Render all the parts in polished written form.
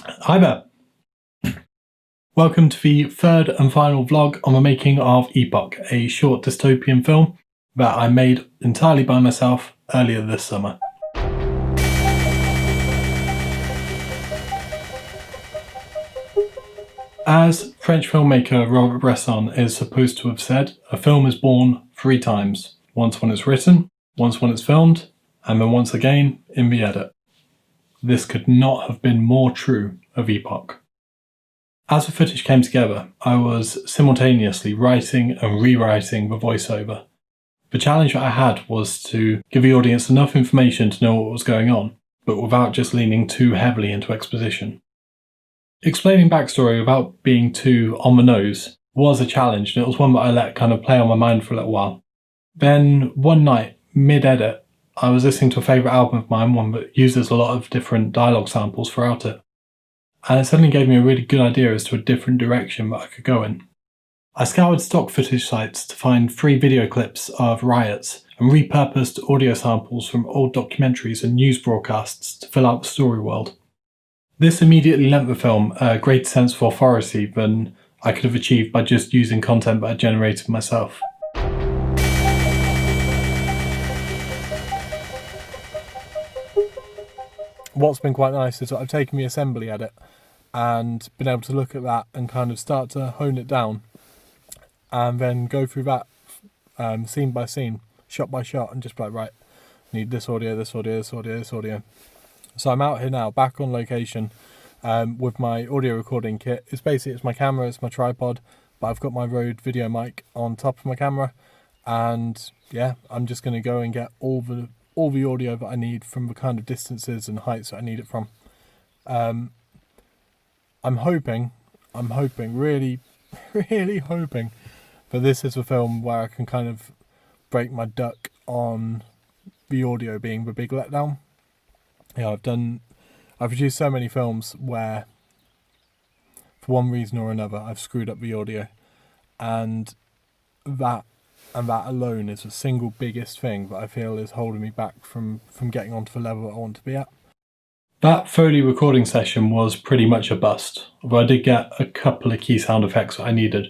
Hi there. Welcome to the third and final vlog on the making of EPOCH, a short dystopian film that I made entirely by myself earlier this summer. As French filmmaker Robert Bresson is supposed to have said, a film is born 3 times. Once when it's written, once when it's filmed, and then once again in the edit. This could not have been more true of EPOCH. As the footage came together, I was simultaneously writing and rewriting the voiceover. The challenge that I had was to give the audience enough information to know what was going on, but without just leaning too heavily into exposition. Explaining backstory without being too on the nose was a challenge, and it was one that I let kind of play on my mind for a little while. Then one night, mid-edit, I was listening to a favourite album of mine, one that uses a lot of different dialogue samples throughout it. And it suddenly gave me a really good idea as to a different direction that I could go in. I scoured stock footage sites to find 3 video clips of riots and repurposed audio samples from old documentaries and news broadcasts to fill out the story world. This immediately lent the film a greater sense of authority than I could have achieved by just using content that I generated myself. What's been quite nice is that I've taken the assembly edit and been able to look at that and kind of start to hone it down and then go through that scene by scene, shot by shot, and just be like, right, need this audio, this audio, this audio, this audio. So I'm out here now, back on location with my audio recording kit. It's my camera, it's my tripod, but I've got my Rode video mic on top of my camera, and yeah, I'm just going to go and get all the audio that I need from the kind of distances and heights that I need it from. I'm hoping, really, really hoping that this is a film where I can kind of break my duck on the audio being the big letdown. Yeah, I've produced so many films where, for one reason or another, I've screwed up the audio, and that alone is the single biggest thing that I feel is holding me back from getting onto the level that I want to be at. That Foley recording session was pretty much a bust, although I did get a couple of key sound effects that I needed.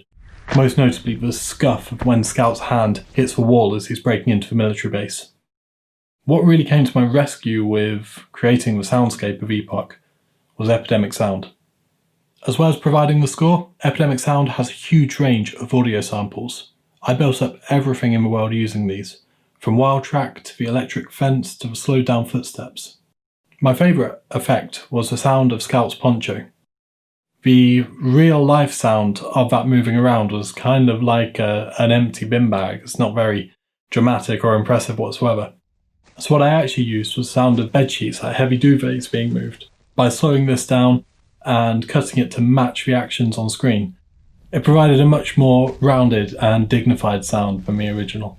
Most notably the scuff of when Scout's hand hits the wall as he's breaking into the military base. What really came to my rescue with creating the soundscape of EPOCH was Epidemic Sound. As well as providing the score, Epidemic Sound has a huge range of audio samples. I built up everything in the world using these, from wild track to the electric fence to the slowed down footsteps. My favourite effect was the sound of Scout's poncho. The real life sound of that moving around was kind of like an empty bin bag. It's not very dramatic or impressive whatsoever. So what I actually used was the sound of bedsheets, like heavy duvets being moved. By slowing this down and cutting it to match the actions on screen, it provided a much more rounded and dignified sound than the original.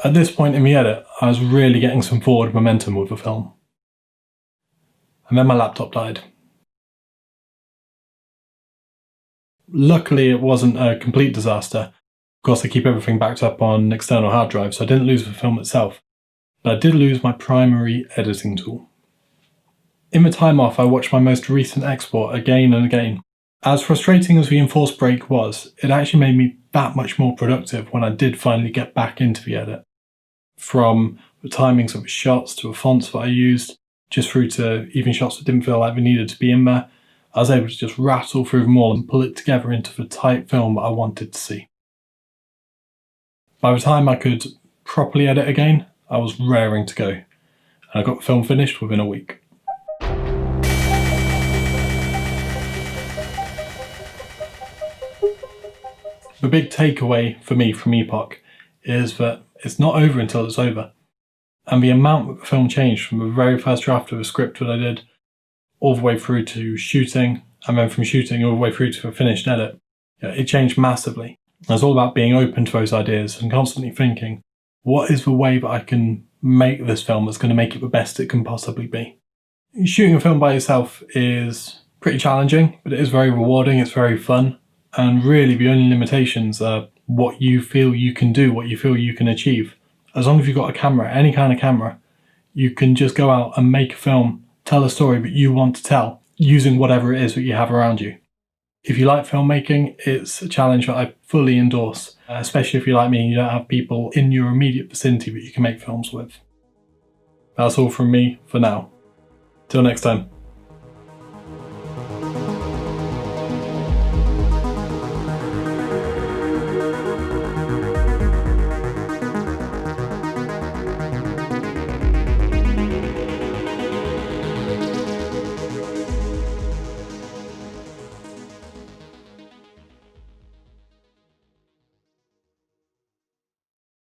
At this point in the edit, I was really getting some forward momentum with the film. And then my laptop died. Luckily, it wasn't a complete disaster. Of course, I keep everything backed up on an external hard drive, so I didn't lose the film itself. But I did lose my primary editing tool. In the time off, I watched my most recent export again and again. As frustrating as the enforced break was, it actually made me that much more productive when I did finally get back into the edit. From the timings of the shots to the fonts that I used, just through to even shots that didn't feel like they needed to be in there, I was able to just rattle through them all and pull it together into the tight film that I wanted to see. By the time I could properly edit again, I was raring to go, and I got the film finished within a week. The big takeaway for me from EPOCH is that it's not over until it's over. And the amount that the film changed from the very first draft of the script that I did, all the way through to shooting, and then from shooting all the way through to the finished edit, it changed massively. It was all about being open to those ideas and constantly thinking, what is the way that I can make this film that's going to make it the best it can possibly be? Shooting a film by yourself is pretty challenging, but it is very rewarding, it's very fun. And really the only limitations are what you feel you can do, what you feel you can achieve. As long as you've got a camera, any kind of camera, you can just go out and make a film, tell a story that you want to tell, using whatever it is that you have around you. If you like filmmaking, it's a challenge that I fully endorse, especially if you're like me and you don't have people in your immediate vicinity that you can make films with. That's all from me for now. Till next time.